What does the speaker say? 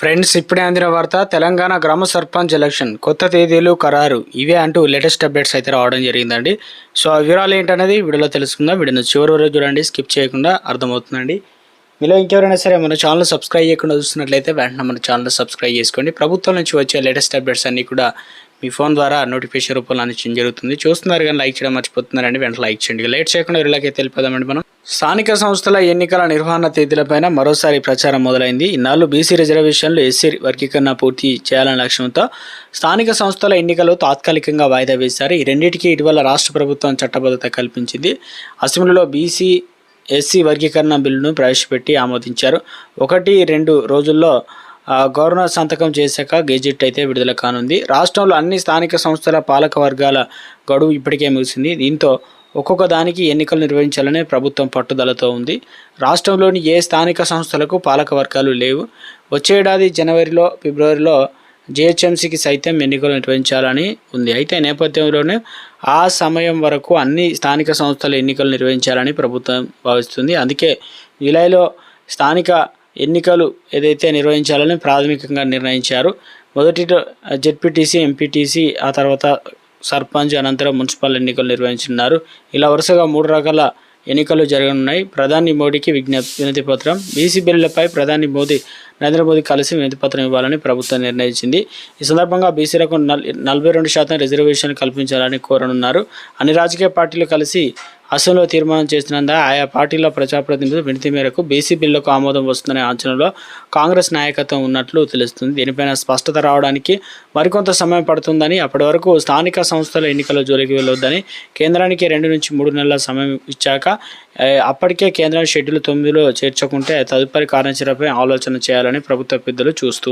Friends, ఇప్పుడే అందిన వార్త. తెలంగాణ గ్రామ సర్పంచ్ ఎలక్షన్ కొత్త తేదీలు ఖరారు. ఇవే అంటూ లేటెస్ట్ అప్డేట్స్ అయితే రావడం జరిగిందండి. సో ఆ వివరాలు ఏంటనేది వీడియోలో తెలుసుకుందాం. వీడియోని చివరి వరకు చూడండి, స్కిప్ చేయకుండా అర్థమవుతుందండి. మీలో ఇంకెవరైనా సరే మన ఛానల్ సబ్స్క్రైబ్ చేయకుండా చూస్తున్నట్లయితే వెంటనే మన ఛానల్ సబ్స్క్రైబ్ చేసుకోండి. ప్రభుత్వం నుంచి వచ్చే లేటెస్ట్ అప్డేట్స్ అన్నీ కూడా మీ ఫోన్ ద్వారా నోటిఫికేషన్ రూపంలో అందించడం జరుగుతుంది. చూస్తున్నారు కానీ లైక్ చేయడం మర్చిపోతున్నారండి. వెంటనే లైక్ చేయండి. లేట్ చేయకుండా వీళ్ళకి తెలిపదామండి. మనం స్థానిక సంస్థల ఎన్నికల నిర్వహణ తేదీలపైన మరోసారి ప్రచారం మొదలైంది. ఇన్నాళ్ళు బీసీ రిజర్వేషన్లు, ఎస్సీ వర్గీకరణ పూర్తి చేయాలనే లక్ష్యంతో స్థానిక సంస్థల ఎన్నికలు తాత్కాలికంగా వాయిదా వేశారు. ఈ రెండింటికి ఇటీవల రాష్ట్ర ప్రభుత్వం చట్టబద్ధత కల్పించింది. అసెంబ్లీలో బీసీ ఎస్సీ వర్గీకరణ బిల్లును ప్రవేశపెట్టి ఆమోదించారు. 1-2 రోజుల్లో గవర్నర్ సంతకం చేశాక గెజిట్ అయితే విడుదల కానుంది. రాష్ట్రంలో అన్ని స్థానిక సంస్థల పాలక వర్గాల గడువు ఇప్పటికే ముగిసింది. దీంతో ఒక్కొక్క దానికి ఎన్నికలు నిర్వహించాలనే ప్రభుత్వం పట్టుదలతో ఉంది. రాష్ట్రంలోని ఏ స్థానిక సంస్థలకు పాలక వర్గాలు లేవు. వచ్చే ఏడాది జనవరిలో, ఫిబ్రవరిలో జిహెచ్ఎంసీకి సైతం ఎన్నికలు నిర్వహించాలని ఉంది. అయితే నేపథ్యంలోనే ఆ సమయం వరకు అన్ని స్థానిక సంస్థల ఎన్నికలు నిర్వహించాలని ప్రభుత్వం భావిస్తుంది. అందుకే జూలైలో స్థానిక ఎన్నికలు ఏదైతే నిర్వహించాలని ప్రాథమికంగా నిర్ణయించారు. మొదటిలో జెడ్పీటీసీ, ఎంపీటీసీ, ఆ తర్వాత సర్పంచ్, అనంతరం మున్సిపల్ ఎన్నికలు నిర్వహించున్నారు. ఇలా వరుసగా 3 రకాల ఎన్నికలు జరగనున్నాయి. ప్రధాని మోడీకి వినతి పత్రం. బీసీ బిల్లులపై ప్రధాని నరేంద్ర మోదీ కలిసి వినతి పత్రం ఇవ్వాలని ప్రభుత్వం నిర్ణయించింది. ఈ సందర్భంగా బీసీలకు 42% రిజర్వేషన్ కల్పించాలని కోరనున్నారు. అన్ని రాజకీయ పార్టీలు కలిసి అసెంబ్లీలో తీర్మానం చేసినందున ఆయా పార్టీల ప్రజాప్రతినిధులు వినతి మేరకు బీసీ బిల్లుకు ఆమోదం వస్తుందనే అంచనాలో కాంగ్రెస్ నాయకత్వం ఉన్నట్లు తెలుస్తుంది. దీనిపైన స్పష్టత రావడానికి మరికొంత సమయం పడుతుందని, అప్పటి వరకు స్థానిక సంస్థల ఎన్నికల జోలికి వెళ్ళొద్దని కేంద్రానికి 2 నుంచి 3 నెలల సమయం ఇచ్చాక అప్పటికే కేంద్రం షెడ్యూల్ 9లో చేర్చుకుంటే తదుపరి కార్యాచరణపై ఆలోచన చేయాలని ప్రభుత్వ పెద్దలు చూస్తూ